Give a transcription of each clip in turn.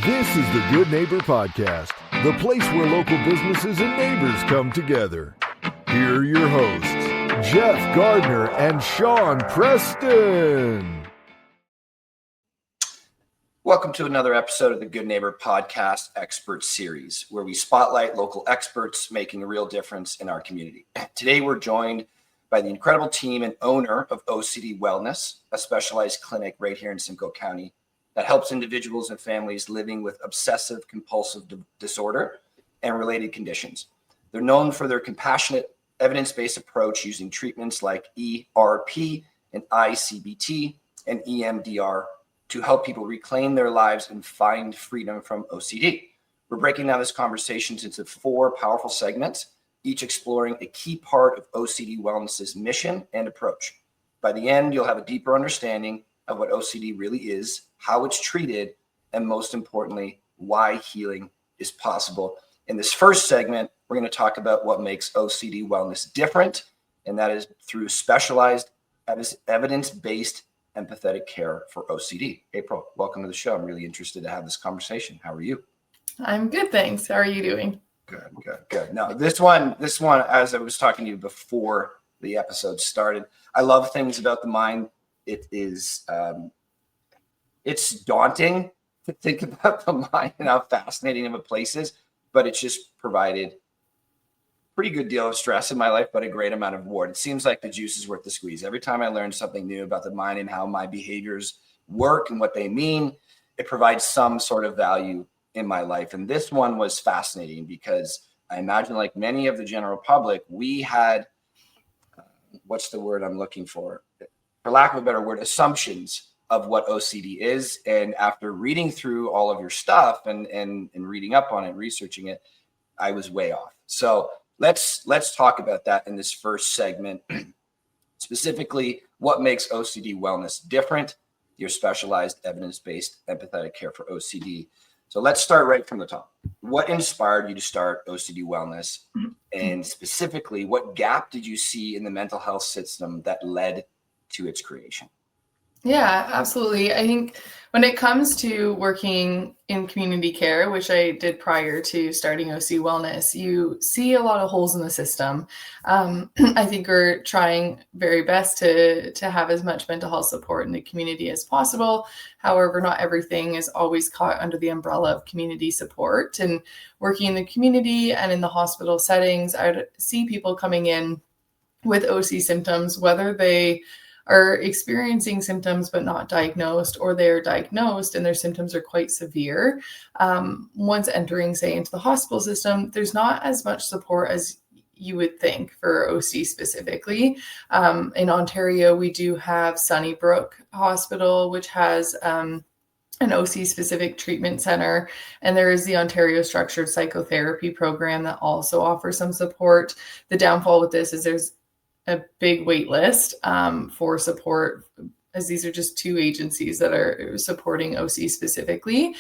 This is the Good Neighbor Podcast, the place where local businesses and neighbors come together. Here are your hosts, Jeff Gardner and Sean Preston. Welcome to another episode of the Good Neighbor Podcast Expert Series, where we spotlight local experts making a real difference in our community. Today, we're joined by the incredible team and owner of OCD Wellness, a specialized clinic right here in Simcoe County that helps individuals and families living with obsessive compulsive disorder and related conditions. They're known for their compassionate, evidence-based approach using treatments like ERP and ICBT and EMDR to help people reclaim their lives and find freedom from OCD. We're breaking down this conversation into 4 powerful segments, each exploring a key part of OCD Wellness's mission and approach. By the end, you'll have a deeper understanding of what OCD really is, how it's treated, and most importantly, why healing is possible. In this first segment, we're going to talk about what makes OCD Wellness different, and that is through specialized, evidence-based empathetic care for OCD. April, welcome to the show. I'm really interested to have this conversation. How are you? I'm good, thanks. How are you doing? Good. No, this one, as I was talking to you before the episode started, I love things about the mind. It is, it's daunting to think about the mind and how fascinating of a place is, but it's just provided pretty good deal of stress in my life, but a great amount of reward. It seems like the juice is worth the squeeze. Every time I learn something new about the mind and how my behaviors work and what they mean, it provides some sort of value in my life. And this one was fascinating because I imagine, like many of the general public, we had, what's the word I'm looking for lack of a better word, assumptions of what OCD is. And after reading through all of your stuff and reading up on it, researching it, I was way off. So let's talk about that in this first segment, specifically what makes OCD Wellness different, your specialized evidence-based empathetic care for OCD. So let's start right from the top. What inspired you to start OCD Wellness? And specifically, what gap did you see in the mental health system that led to its creation? Yeah, absolutely. I think when it comes to working in community care, which I did prior to starting OC Wellness, you see a lot of holes in the system. I think we're trying very best to have as much mental health support in the community as possible. However, not everything is always caught under the umbrella of community support. And working in the community and in the hospital settings, I'd see people coming in with OC symptoms, whether they are experiencing symptoms but not diagnosed, or they're diagnosed and their symptoms are quite severe. Once entering, say, into the hospital system, there's not as much support as you would think for OC specifically. In Ontario, we do have Sunnybrook Hospital, which has an OC-specific treatment center, and there is the Ontario Structured Psychotherapy Program that also offers some support. The downfall with this is there's a big wait list for support, as these are just 2 agencies that are supporting OC specifically.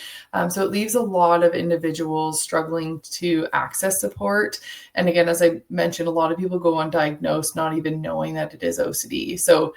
So it leaves a lot of individuals struggling to access support. And again, as I mentioned, a lot of people go undiagnosed, not even knowing that it is OCD. So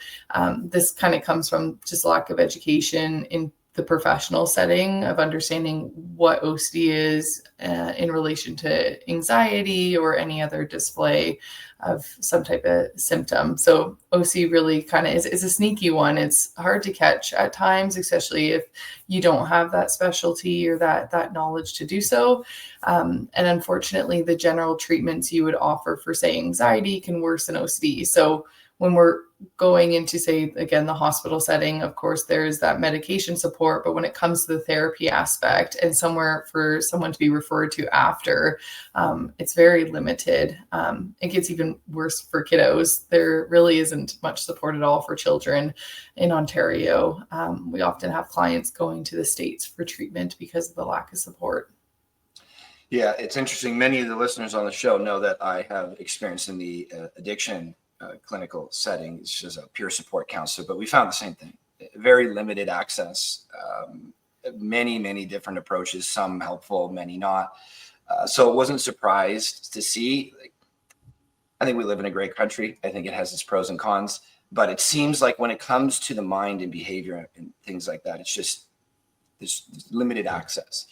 this kind of comes from just lack of education in the professional setting of understanding what OCD is in relation to anxiety or any other display of some type of symptom. So OC really kind of is a sneaky one. It's hard to catch at times, especially if you don't have that specialty or that knowledge to do so. And unfortunately, the general treatments you would offer for, say, anxiety can worsen OCD. So when we're going into, say, again, the hospital setting, of course, there's that medication support. But when it comes to the therapy aspect and somewhere for someone to be referred to after, it's very limited. It gets even worse for kiddos. There really isn't much support at all for children in Ontario. We often have clients going to the States for treatment because of the lack of support. Yeah, it's interesting. Many of the listeners on the show know that I have experience in the addiction clinical setting as a peer support counselor, but we found the same thing. Very limited access, many different approaches, some helpful, many not. So it wasn't surprised to see. I think we live in a great country. I think it has its pros and cons, but it seems like when it comes to the mind and behavior and things like that, it's just there's limited access.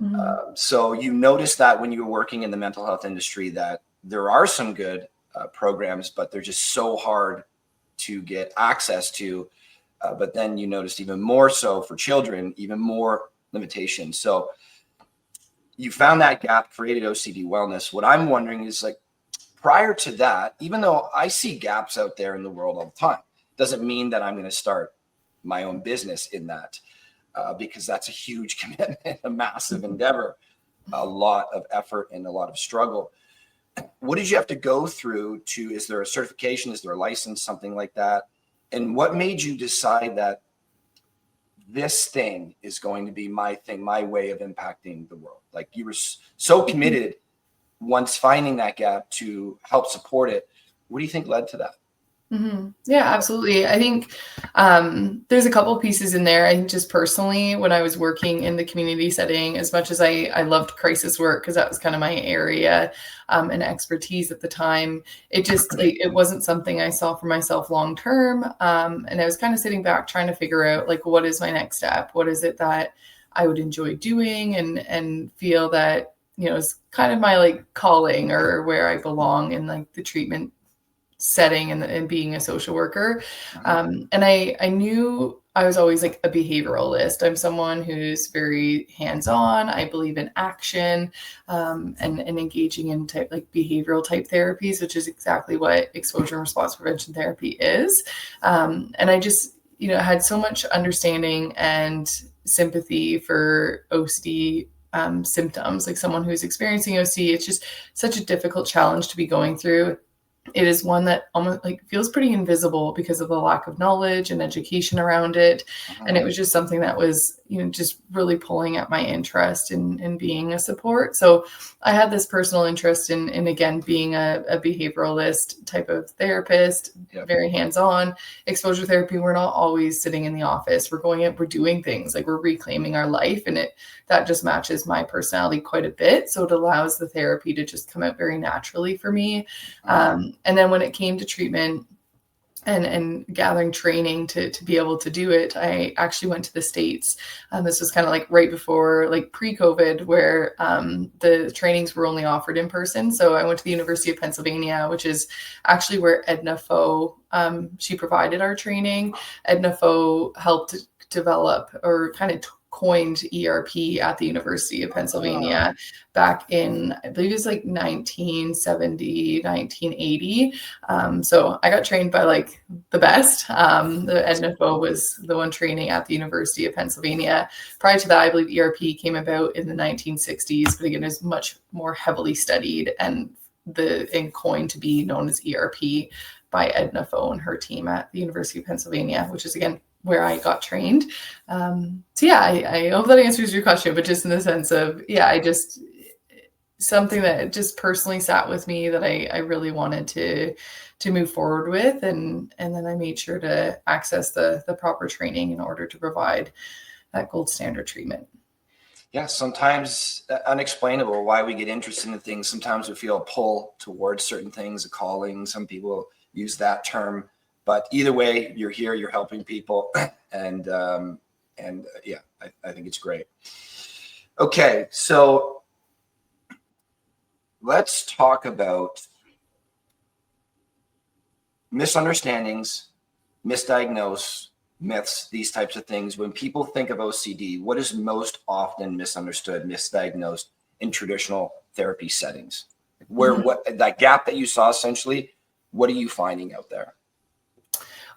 Mhm. So you notice that when you were working in the mental health industry, that there are some good programs, but they're just so hard to get access to. But then you noticed even more so for children, even more limitations. So you found that gap, created OCD Wellness. What I'm wondering is, like, prior to that, even though I see gaps out there in the world all the time, doesn't mean that I'm going to start my own business in that, because that's a huge commitment, a massive endeavor, a lot of effort and a lot of struggle. What did you have to go through to, is there a certification? Is there a license, something like that? And what made you decide that this thing is going to be my thing, my way of impacting the world? Like, you were so committed once finding that gap to help support it. What do you think led to that? Yeah, absolutely. I think there's a couple pieces in there. I think just personally, when I was working in the community setting, as much as I loved crisis work, because that was kind of my area and expertise at the time, it just it wasn't something I saw for myself long term. And I was kind of sitting back trying to figure out, like, what is my next step? What is it that I would enjoy doing and feel that, is kind of my like calling or where I belong in like the treatment setting and being a social worker. And I knew I was always like a behavioralist. I'm someone who's very hands-on. I believe in action and engaging in like behavioral type therapies, which is exactly what exposure and response prevention therapy is. And I just, had so much understanding and sympathy for OCD symptoms, like someone who's experiencing OCD. It's just such a difficult challenge to be going through. It is one that almost like feels pretty invisible because of the lack of knowledge and education around it. And it was just something that was, just really pulling at my interest in being a support. So I had this personal interest in again, being a behavioralist type of therapist, very hands-on. Exposure therapy, we're not always sitting in the office. We're going out, we're doing things, like we're reclaiming our life. And that just matches my personality quite a bit. So it allows the therapy to just come out very naturally for me. And then when it came to treatment and gathering training to be able to do it, I actually went to the States. This was kind of like right before, like pre-COVID, where the trainings were only offered in person. So I went to the University of Pennsylvania, which is actually where Edna Foe, she provided our training. Edna Foe helped develop or kind of coined ERP at the University of Pennsylvania back in, I believe it was like 1970, 1980. So I got trained by like the best. The Edna Foe was the one training at the University of Pennsylvania. Prior to that, I believe ERP came about in the 1960s, but again, is much more heavily studied and coined to be known as ERP by Edna Foe and her team at the University of Pennsylvania, which is again where I got trained. So yeah, I hope that answers your question, but just in the sense of, I just, something that just personally sat with me that I really wanted to move forward with. And then I made sure to access the proper training in order to provide that gold standard treatment. Yeah, sometimes unexplainable why we get interested in things. Sometimes we feel a pull towards certain things, a calling. Some people use that term. But either way, you're here, you're helping people. And yeah, I think it's great. Okay, so let's talk about misunderstandings, misdiagnose, myths, these types of things. When people think of OCD, what is most often misunderstood, misdiagnosed in traditional therapy settings? What that gap that you saw, essentially, what are you finding out there?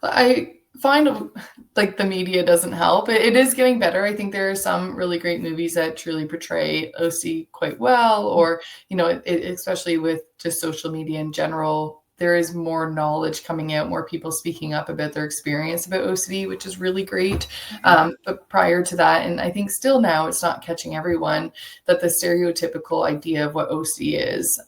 I find like the media doesn't help. It is getting better. I think there are some really great movies that truly portray OC quite well, or, especially with just social media in general, there is more knowledge coming out, more people speaking up about their experience about OCD, which is really great. But prior to that, and I think still now it's not catching everyone, that the stereotypical idea of what OCD is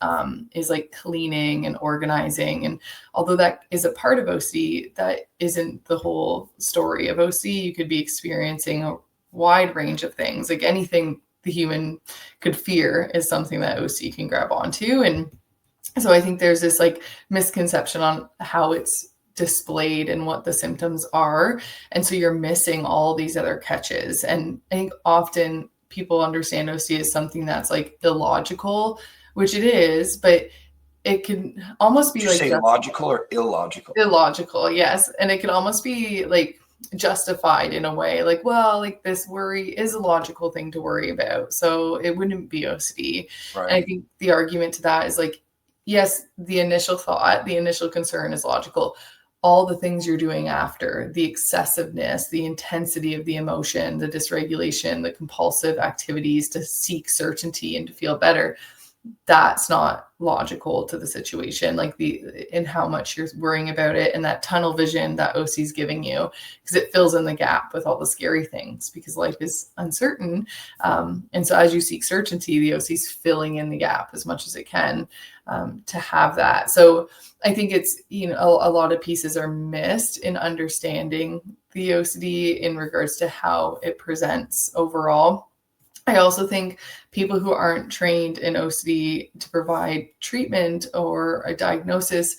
like cleaning and organizing. And although that is a part of OCD, that isn't the whole story of OCD. You could be experiencing a wide range of things, like anything the human could fear is something that OCD can grab onto. And so I think there's this like misconception on how it's displayed in what the symptoms are. And so you're missing all these other catches. And I think often people understand OCD as something that's like illogical, which it is, but it can almost be Did you like say logical or illogical? illogical, yes. And it can almost be like justified in a way, like, well, like this worry is a logical thing to worry about, so it wouldn't be OCD. Right. And I think the argument to that is like, yes, the initial thought, the initial concern is logical. All the things you're doing after, the excessiveness, the intensity of the emotion, the dysregulation, the compulsive activities to seek certainty and to feel better, that's not logical to the situation, like in how much you're worrying about it, and that tunnel vision that OC is giving you, because it fills in the gap with all the scary things, because life is uncertain. And so as you seek certainty, the OC is filling in the gap as much as it can to have that. So I think it's, a lot of pieces are missed in understanding the OCD in regards to how it presents overall. I also think people who aren't trained in OCD to provide treatment or a diagnosis,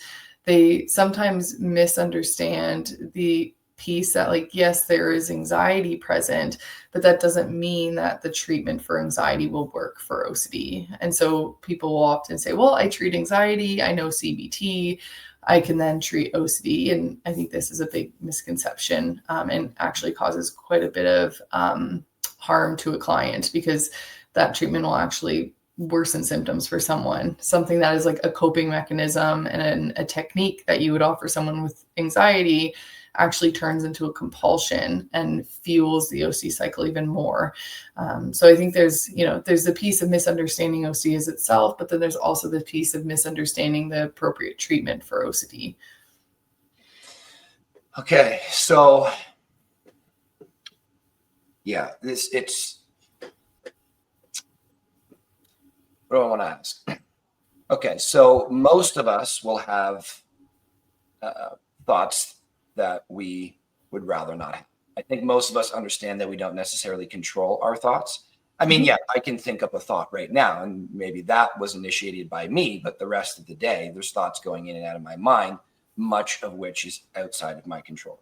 they sometimes misunderstand the piece that, like, yes, there is anxiety present, but that doesn't mean that the treatment for anxiety will work for OCD. And so people will often say, well, I treat anxiety, I know CBT, I can then treat OCD. And I think this is a big misconception and actually causes quite a bit of harm to a client, because that treatment will actually worsen symptoms for someone. Something that is like a coping mechanism and a technique that you would offer someone with anxiety actually turns into a compulsion and fuels the OC cycle even more. So I think there's the piece of misunderstanding OC as itself, but then there's also the piece of misunderstanding the appropriate treatment for OCD. Okay, so yeah, what do I want to ask? Okay, so most of us will have thoughts that we would rather not have. I think most of us understand that we don't necessarily control our thoughts. I mean, yeah, I can think up a thought right now, and maybe that was initiated by me, but the rest of the day, there's thoughts going in and out of my mind, much of which is outside of my control.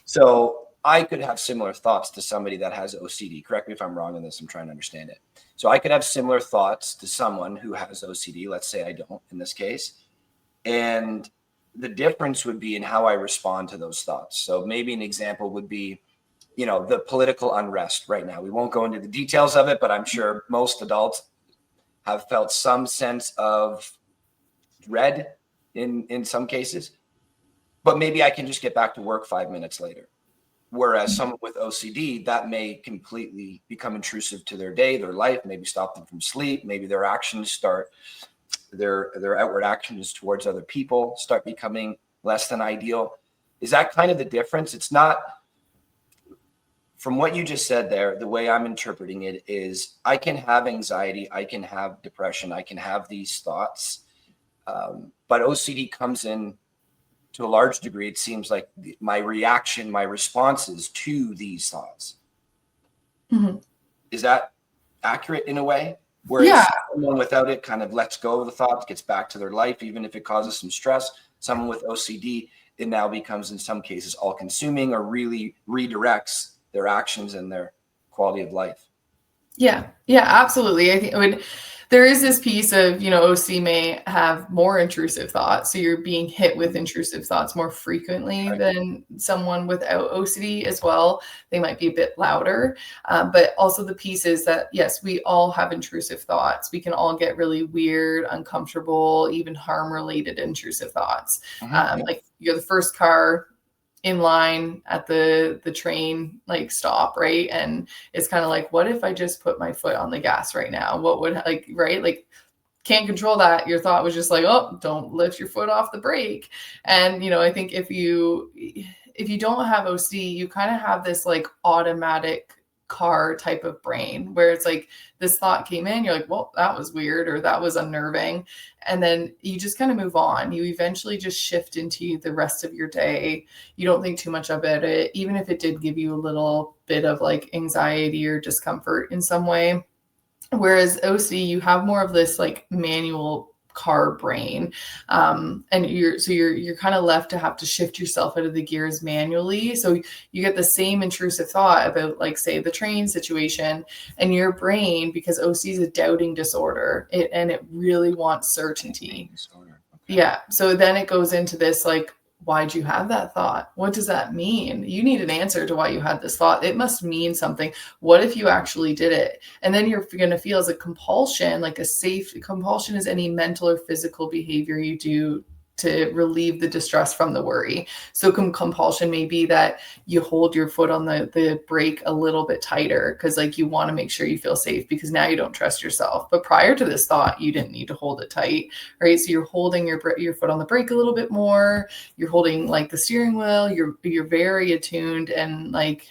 So I could have similar thoughts to somebody that has OCD. Correct me if I'm wrong on this. I'm trying to understand it. So I could have similar thoughts to someone who has OCD. Let's say I don't in this case. And the difference would be in how I respond to those thoughts. So maybe an example would be, the political unrest right now. We won't go into the details of it, but I'm sure most adults have felt some sense of dread in some cases. But maybe I can just get back to work 5 minutes later. Whereas someone with OCD, that may completely become intrusive to their day, their life, maybe stop them from sleep. Maybe their actions start, their outward actions towards other people start becoming less than ideal. Is that kind of the difference? It's not, from what you just said there, the way I'm interpreting it is I can have anxiety, I can have depression, I can have these thoughts, but OCD comes in to a large degree, it seems like my reaction, my responses to these thoughts. Mm-hmm. Is that accurate in a way? Whereas someone without it kind of lets go of the thoughts, gets back to their life, even if it causes some stress. Someone with OCD, it now becomes in some cases all consuming, or really redirects their actions and their quality of life. Yeah, absolutely. I think there is this piece of, OC may have more intrusive thoughts. So you're being hit with intrusive thoughts more frequently than someone without OCD as well. They might be a bit louder. But also the piece is that, yes, we all have intrusive thoughts. We can all get really weird, uncomfortable, even harm-related intrusive thoughts. Like you're the first car in line at the train stop, right? And it's kind of like, what if I just put my foot on the gas right now? What would can't control that. Your thought was just like, oh, don't lift your foot off the brake. And I think if you don't have OCD, you kind of have this automatic car type of brain where it's like this thought came in, you're like, well, that was weird, or that was unnerving. And then you just kind of move on. You eventually just shift into the rest of your day. You don't think too much about it, even if it did give you a little bit of anxiety or discomfort in some way. Whereas OCD, you have more of this manual car brain. And you're kind of left to have to shift yourself out of the gears manually. So you get the same intrusive thought about, like, say, the train situation, and your brain, because OC is a doubting disorder, it really wants certainty. Okay. Yeah. So then it goes into this, like, why'd you have that thought? What does that mean? You need an answer to why you had this thought. It must mean something. What if you actually did it? And then you're going to feel as a compulsion, like a safe compulsion is any mental or physical behavior you do to relieve the distress from the worry. So compulsion may be that you hold your foot on the brake a little bit tighter because, like, you want to make sure you feel safe because now you don't trust yourself. But prior to this thought, you didn't need to hold it tight, right? So you're holding your foot on the brake a little bit more. You're holding, like, the steering wheel. You're very attuned and, like,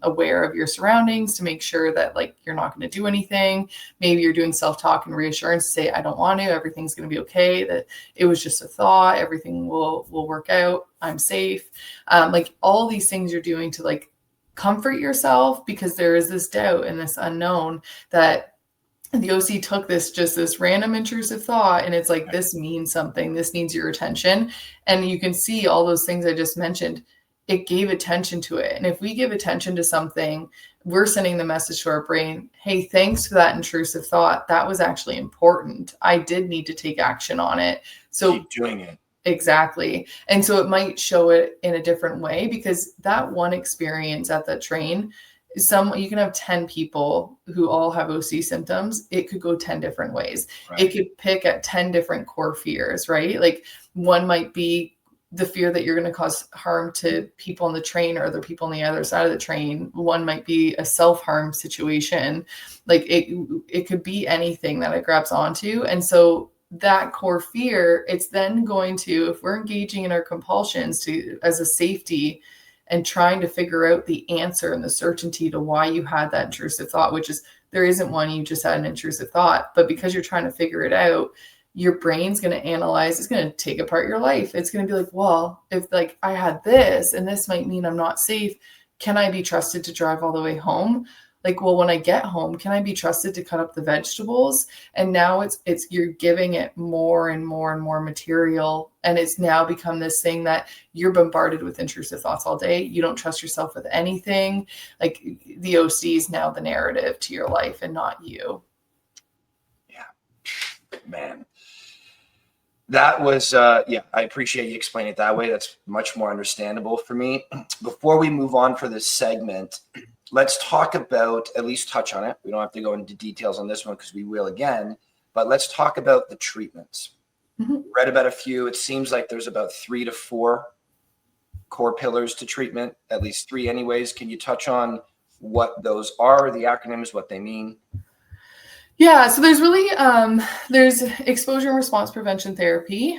aware of your surroundings to make sure that, like, you're not going to do anything. Maybe you're doing self-talk and reassurance to say, I don't want to, everything's going to be okay, that it was just a thought, everything will work out, I'm safe. Like, all these things you're doing to, like, comfort yourself, because there is this doubt and this unknown that the OC took this random intrusive thought, and it's like, this means something, this needs your attention. And you can see all those things I just mentioned, it gave attention to it. And if we give attention to something, we're sending the message to our brain, hey, thanks for that intrusive thought. That was actually important. I did need to take action on it. So keep doing it. Exactly. And so it might show it in a different way, because that one experience at the train, you can have 10 people who all have OC symptoms. It could go 10 different ways. Right. It could pick at 10 different core fears, right? Like, one might be the fear that you're going to cause harm to people on the train or other people on the other side of the train. One might be a self-harm situation. Like, it could be anything that it grabs onto. And so that core fear, it's then going to, if we're engaging in our compulsions as a safety and trying to figure out the answer and the certainty to why you had that intrusive thought, which is, there isn't one, you just had an intrusive thought, but because you're trying to figure it out, your brain's going to analyze, it's going to take apart your life. It's going to be like, well, if, like, I had this and this might mean I'm not safe, can I be trusted to drive all the way home? Like, well, when I get home, can I be trusted to cut up the vegetables? And now it's you're giving it more and more and more material. And it's now become this thing that you're bombarded with intrusive thoughts all day. You don't trust yourself with anything. Like, the OC is now the narrative to your life and not you. Yeah, man. That was, I appreciate you explaining it that way. That's much more understandable for me. Before we move on for this segment, let's talk about, at least touch on it. We don't have to go into details on this one because we will again, but let's talk about the treatments. Mm-hmm. Read about a few. It seems like there's about 3 to 4 core pillars to treatment, at least 3 anyways. Can you touch on what those are, the acronyms, what they mean? Yeah, so there's really, there's exposure and response prevention therapy.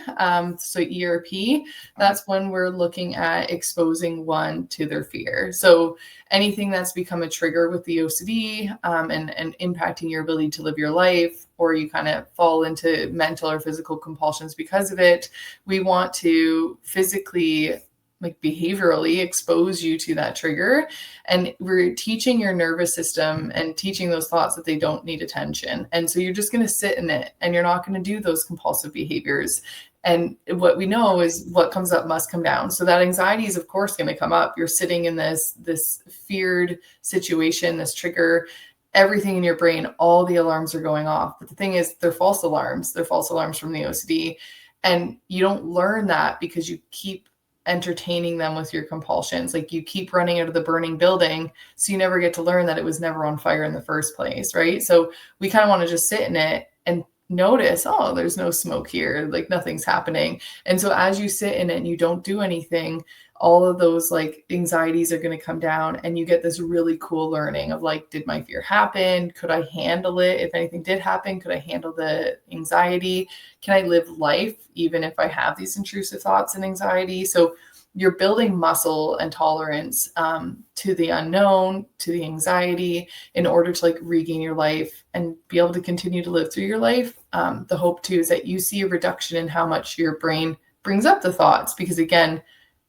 So ERP, that's when we're looking at exposing one to their fear. So anything that's become a trigger with the OCD and impacting your ability to live your life, or you kind of fall into mental or physical compulsions because of it, we want to physically, like, behaviorally expose you to that trigger. And we're teaching your nervous system and teaching those thoughts that they don't need attention. And so you're just going to sit in it and you're not going to do those compulsive behaviors. And what we know is what comes up must come down. So that anxiety is, of course, going to come up. You're sitting in this feared situation, this trigger, everything in your brain, all the alarms are going off. But the thing is, they're false alarms. They're false alarms from the OCD. And you don't learn that because you keep entertaining them with your compulsions. Like, you keep running out of the burning building, so you never get to learn that it was never on fire in the first place, right? So we kind of want to just sit in it and notice, oh, there's no smoke here, like, nothing's happening. And so as you sit in it and you don't do anything, all of those, like, anxieties are going to come down, and you get this really cool learning of, like, did my fear happen? Could I handle it? If anything did happen, could I handle the anxiety? Can I live life even if I have these intrusive thoughts and anxiety? So you're building muscle and tolerance to the unknown, to the anxiety, in order to, like, regain your life and be able to continue to live through your life. The hope too is that you see a reduction in how much your brain brings up the thoughts, because again,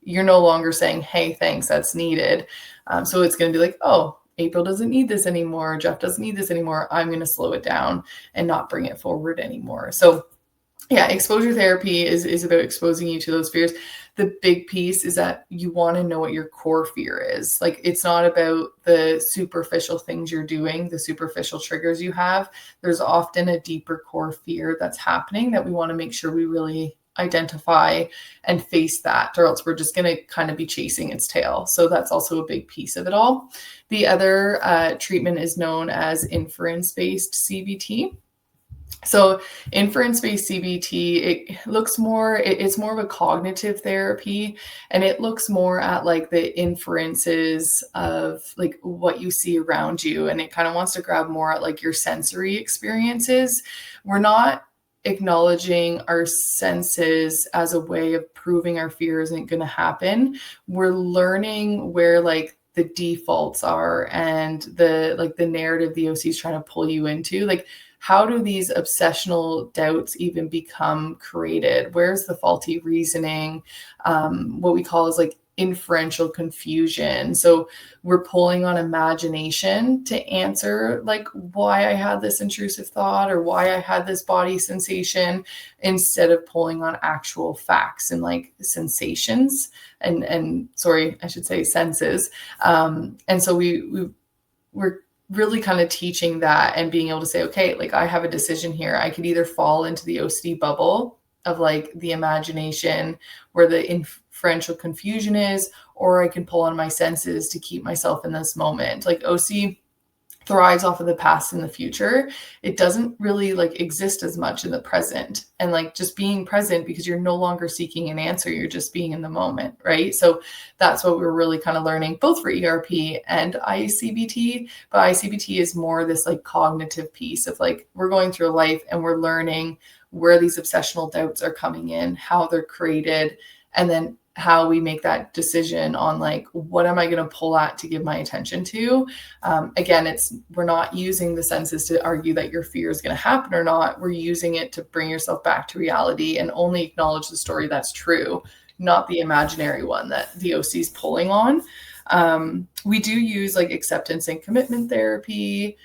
you're no longer saying, hey, thanks, that's needed. So it's going to be like, oh, April doesn't need this anymore. Jeff doesn't need this anymore. I'm going to slow it down and not bring it forward anymore. So Yeah, exposure therapy is about exposing you to those fears. The big piece is that you want to know what your core fear is. Like, it's not about the superficial things you're doing, the superficial triggers you have. There's often a deeper core fear that's happening that we want to make sure we really identify and face that, or else we're just going to kind of be chasing its tail. So that's also a big piece of it all. The other treatment is known as inference-based CBT. So inference-based CBT, it looks more, it's more of a cognitive therapy, and it looks more at like the inferences of like what you see around you. And it kind of wants to grab more at like your sensory experiences. We're not acknowledging our senses as a way of proving our fear isn't going to happen. We're learning where like the defaults are and the narrative the OC is trying to pull you into. Like, how do these obsessional doubts even become created? Where's the faulty reasoning? What we call is like inferential confusion. So we're pulling on imagination to answer like why I had this intrusive thought or why I had this body sensation, instead of pulling on actual facts and like sensations and sorry, I should say senses. And so we're really kind of teaching that and being able to say, okay, like I have a decision here. I could either fall into the OCD bubble of like the imagination where the inferential confusion is, or I can pull on my senses to keep myself in this moment. Like OC thrives off of the past and the future. It doesn't really like exist as much in the present, and like just being present, because you're no longer seeking an answer, you're just being in the moment, right? So that's what we're really kind of learning both for ERP and ICBT. But ICBT is more this like cognitive piece of like we're going through life and we're learning where these obsessional doubts are coming in, how they're created, and then how we make that decision on like, what am I going to pull at to give my attention to? Again, we're not using the senses to argue that your fear is going to happen or not. We're using it to bring yourself back to reality and only acknowledge the story that's true, not the imaginary one that the OC is pulling on. We do use like acceptance and commitment therapy,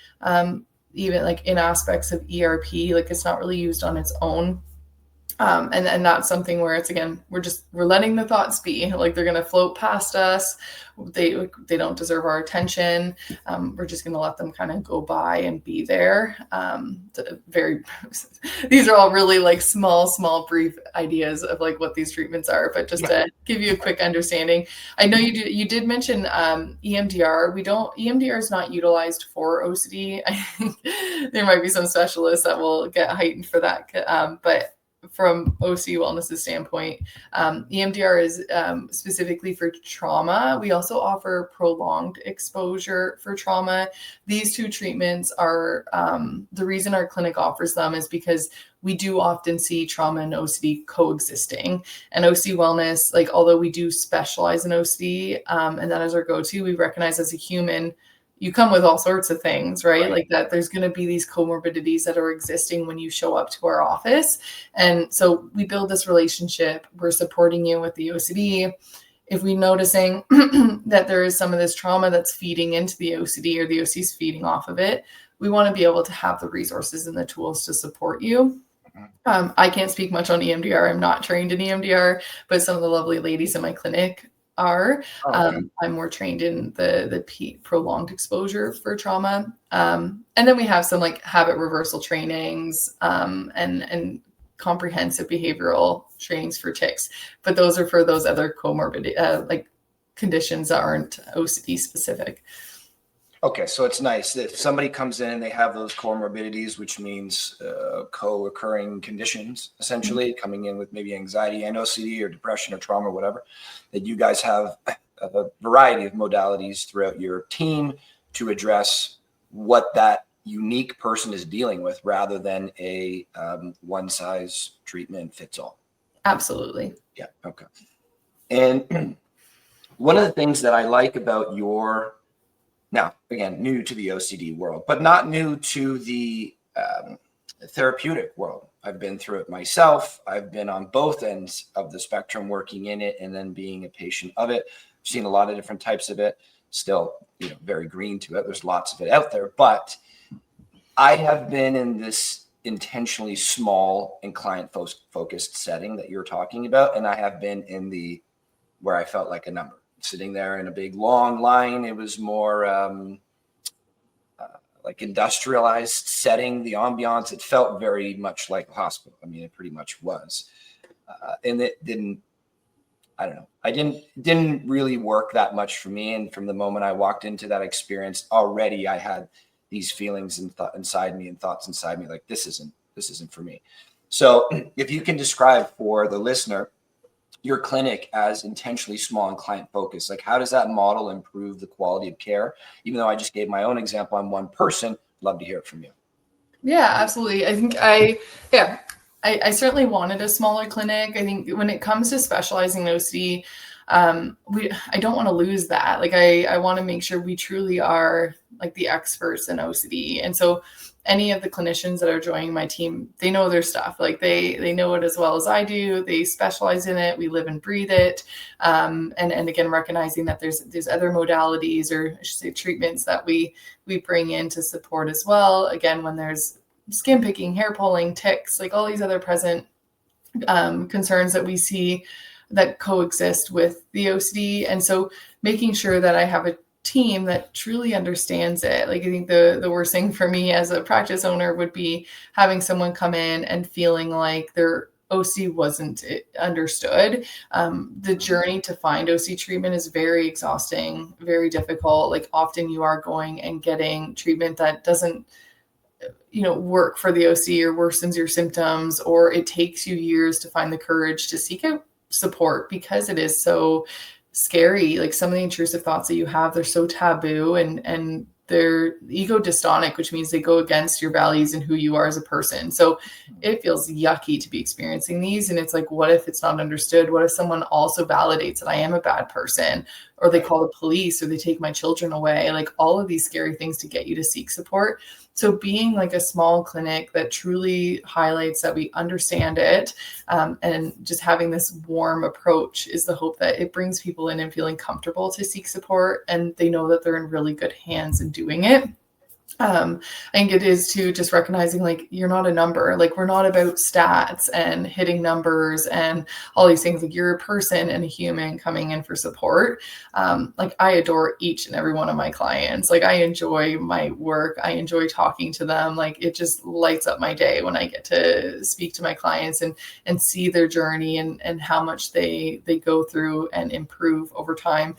even like in aspects of ERP, like it's not really used on its own. And that's something where it's, again, we're letting the thoughts be, like they're going to float past us. They don't deserve our attention. We're just going to let them kind of go by and be there. These are all really like small, brief ideas of like what these treatments are, but just to give you a quick understanding. I know you did mention EMDR. EMDR is not utilized for OCD. I think there might be some specialists that will get heightened for that. But from OC Wellness's standpoint, EMDR is specifically for trauma. We also offer prolonged exposure for trauma. These two treatments are the reason our clinic offers them is because we do often see trauma and OCD coexisting. And OC Wellness, like although we do specialize in OCD and that is our go-to, we recognize as a human, you come with all sorts of things, right? Like that there's going to be these comorbidities that are existing when you show up to our office. And so we build this relationship. We're supporting you with the OCD. If we're noticing that there is some of this trauma that's feeding into the OCD or the OC's feeding off of it, we want to be able to have the resources and the tools to support you. I can't speak much on EMDR. I'm not trained in EMDR, but some of the lovely ladies in my clinic are. I'm more trained in the prolonged exposure for trauma. And then we have some like habit reversal trainings and comprehensive behavioral trainings for tics. But those are for those other comorbid like conditions that aren't OCD specific. Okay, so it's nice if somebody comes in and they have those comorbidities, which means co-occurring conditions, essentially coming in with maybe anxiety and OCD or depression or trauma or whatever, that you guys have a variety of modalities throughout your team to address what that unique person is dealing with rather than a one size treatment fits all. Absolutely. Yeah, okay. And one of the things that I like about your, now, again, new to the OCD world, but not new to the therapeutic world. I've been through it myself. I've been on both ends of the spectrum, working in it and then being a patient of it. I've seen a lot of different types of it. Still, very green to it. There's lots of it out there. But I have been in this intentionally small and client focused setting that you're talking about. And I have been in where I felt like a number, sitting there in a big long line. It was more like industrialized setting, the ambiance. It felt very much like a hospital. I mean, it pretty much was. And it didn't, I don't know. I didn't really work that much for me. And from the moment I walked into that experience, already I had these feelings and inside me and thoughts inside me, like this isn't for me. So if you can describe for the listener your clinic as intentionally small and client focused, like how does that model improve the quality of care? Even though I just gave my own example, I'm one person, love to hear it from you. Yeah, absolutely. I think I certainly wanted a smaller clinic. I think when it comes to specializing in OCD, I don't want to lose that. Like I want to make sure we truly are like the experts in OCD. And so any of the clinicians that are joining my team, they know their stuff. Like they know it as well as I do. They specialize in it. We live and breathe it. And again, recognizing that there's other modalities, or I should say treatments, that we bring in to support as well. Again, when there's skin picking, hair pulling, tics, like all these other present concerns that we see that coexist with the OCD. And so making sure that I have a team that truly understands it. Like I think the worst thing for me as a practice owner would be having someone come in and feeling like their OC wasn't understood. The journey to find OC treatment is very exhausting, very difficult. Like often you are going and getting treatment that doesn't work for the OC or worsens your symptoms, or it takes you years to find the courage to seek out support because it is so scary. Like some of the intrusive thoughts that you have, they're so taboo and they're ego dystonic, which means they go against your values and who you are as a person. So it feels yucky to be experiencing these. And it's like, what if it's not understood? What if someone also validates that I am a bad person, or they call the police, or they take my children away? Like all of these scary things to get you to seek support. So being like a small clinic that truly highlights that we understand it, and just having this warm approach is the hope that it brings people in and feeling comfortable to seek support, and they know that they're in really good hands in doing it. I think it is too just recognizing like you're not a number. Like we're not about stats and hitting numbers and all these things. Like you're a person and a human coming in for support. Like I adore each and every one of my clients. Like I enjoy my work. I enjoy talking to them. Like it just lights up my day when I get to speak to my clients and see their journey and how much they go through and improve over time.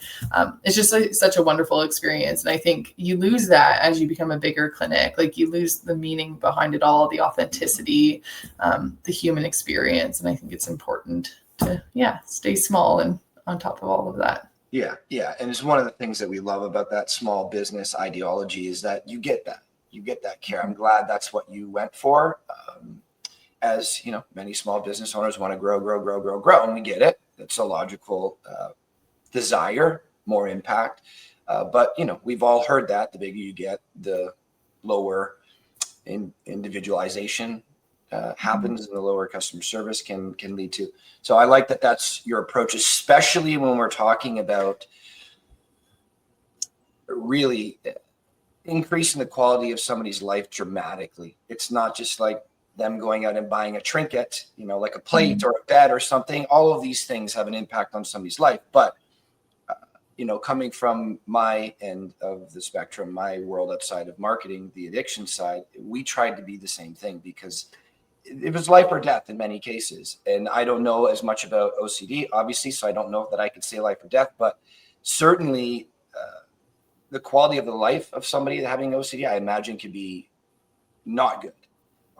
It's just such a wonderful experience. And I think you lose that as you become a bigger clinic. Like you lose the meaning behind it all, the authenticity, the human experience. And I think it's important to, stay small and on top of all of that. Yeah. And it's one of the things that we love about that small business ideology is that you get that care. I'm glad that's what you went for. As you know, many small business owners want to grow. And we get it. It's a logical desire, more impact. But we've all heard that the bigger you get, the lower individualization happens, and the lower customer service can lead to. So I like that that's your approach, especially when we're talking about really increasing the quality of somebody's life dramatically. It's not just like them going out and buying a trinket, like a plate or a bed or something. All of these things have an impact on somebody's life, but coming from my end of the spectrum, my world outside of marketing, the addiction side, we tried to be the same thing because it was life or death in many cases. And I don't know as much about OCD, obviously, so I don't know that I could say life or death, but certainly the quality of the life of somebody having OCD, I imagine could be not good.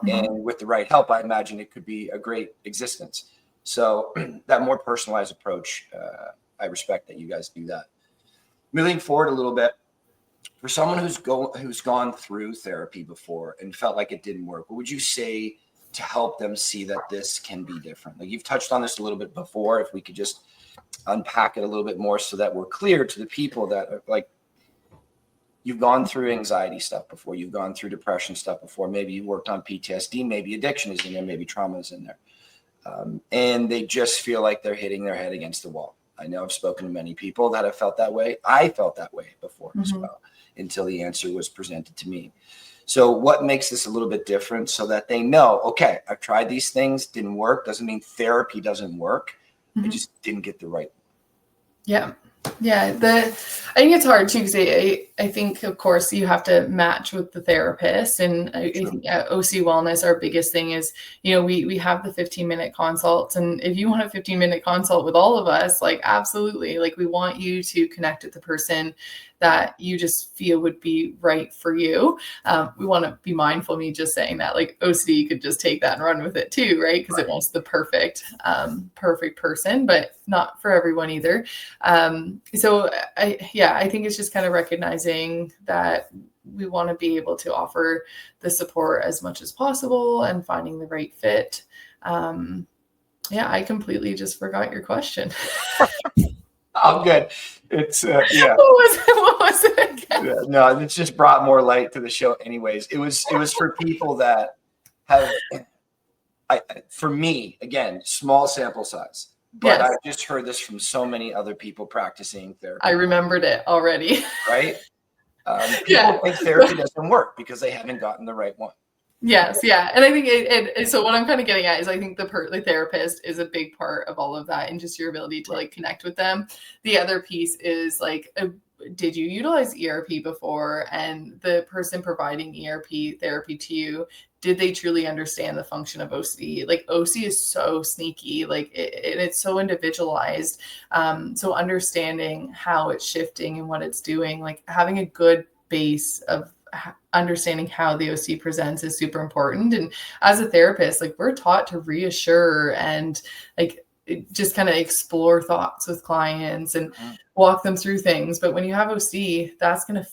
Mm-hmm. And with the right help, I imagine it could be a great existence. So that more personalized approach, I respect that you guys do that. Moving forward a little bit, for someone who's gone through therapy before and felt like it didn't work, what would you say to help them see that this can be different? Like you've touched on this a little bit before. If we could just unpack it a little bit more so that we're clear to the people that are like, you've gone through anxiety stuff before, you've gone through depression stuff before, maybe you worked on PTSD, maybe addiction is in there, maybe trauma is in there. And they just feel like they're hitting their head against the wall. I know I've spoken to many people that have felt that way. I felt that way before as well, until the answer was presented to me. So what makes this a little bit different so that they know, okay, I've tried these things, didn't work. Doesn't mean therapy doesn't work. I just didn't get the right. Yeah. Yeah. I think it's hard too, because I think, of course, you have to match with the therapist. And I think at OC Wellness, our biggest thing is, we have the 15-minute consults. And if you want a 15-minute consult with all of us, like, absolutely, like, we want you to connect with the person that you just feel would be right for you. We want to be mindful of me just saying that, like, OCD could just take that and run with it too, right? Because it wants the perfect person, but not for everyone either. So I think it's just kind of recognizing that we want to be able to offer the support as much as possible and finding the right fit. I completely just forgot your question. Oh, good. It's What was it again? Yeah, no, it's just brought more light to the show. Anyways, it was for people that have, for me, again, small sample size, but I've just heard this from so many other people practicing therapy. I remembered it already. Right? People think therapy doesn't work because they haven't gotten the right one. Yes. Yeah. And I think so what I'm kind of getting at is, I think the therapist is a big part of all of that, and just your ability to like connect with them. The other piece is like, did you utilize ERP before? And the person providing ERP therapy to you, did they truly understand the function of OCD? Like, OC is so sneaky, like it's so individualized. So understanding how it's shifting and what it's doing, like having a good base of understanding how the OC presents is super important. And as a therapist, like, we're taught to reassure and like just kind of explore thoughts with clients and walk them through things. But when you have OC, that's going to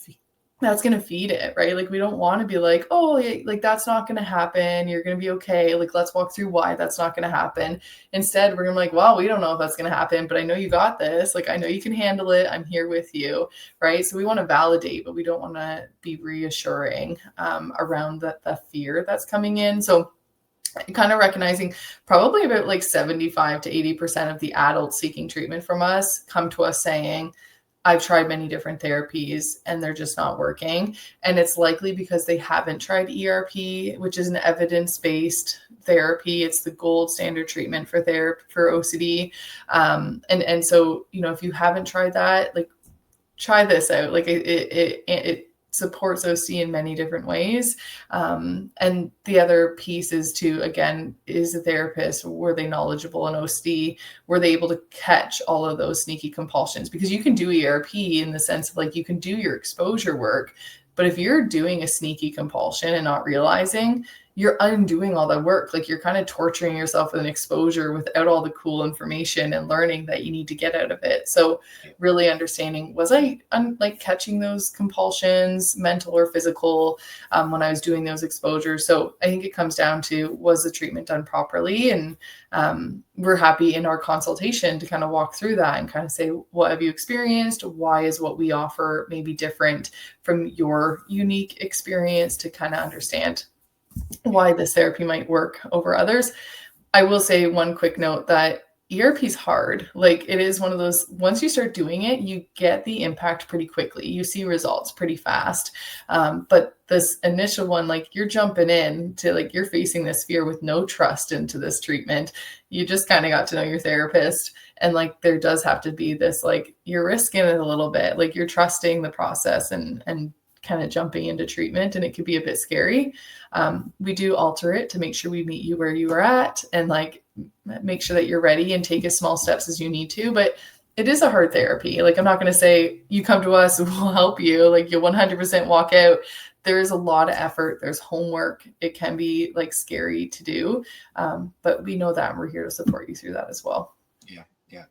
feed it, right? Like, we don't want to be like, oh, like, that's not going to happen. You're going to be okay. Like, let's walk through why that's not going to happen. Instead, we're going to be like, well, we don't know if that's going to happen, but I know you got this. Like, I know you can handle it. I'm here with you. Right. So we want to validate, but we don't want to be reassuring around the fear that's coming in. So kind of recognizing probably about like 75 to 80% of the adults seeking treatment from us come to us saying, I've tried many different therapies and they're just not working. And it's likely because they haven't tried ERP, which is an evidence-based therapy. It's the gold standard treatment for OCD. And so, if you haven't tried that, like, try this out. Like, it supports OC in many different ways. And the other piece is is the therapist, were they knowledgeable in OCD? Were they able to catch all of those sneaky compulsions? Because you can do ERP in the sense of like, you can do your exposure work, but if you're doing a sneaky compulsion and not realizing, you're undoing all the work. Like, you're kind of torturing yourself with an exposure without all the cool information and learning that you need to get out of it. So really understanding, was I like catching those compulsions, mental or physical, when I was doing those exposures? So I think it comes down to, was the treatment done properly? And we're happy in our consultation to kind of walk through that and kind of say, what have you experienced? Why is what we offer maybe different from your unique experience, to kind of understand why this therapy might work over others. I will say one quick note that ERP is hard. Like, it is one of those, once you start doing it, you get the impact pretty quickly. You see results pretty fast. But this initial one, like, you're jumping in to, like, you're facing this fear with no trust into this treatment. You just kind of got to know your therapist. And like, there does have to be this, like, you're risking it a little bit. Like, you're trusting the process and kind of jumping into treatment, and it could be a bit scary. We do alter it to make sure we meet you where you are at, and like, make sure that you're ready and take as small steps as you need to. But it is a hard therapy. Like, I'm not going to say you come to us and we'll help you. Like, you'll 100% walk out. There is a lot of effort. There's homework. It can be like scary to do. But we know that, and we're here to support you through that as well. Yeah.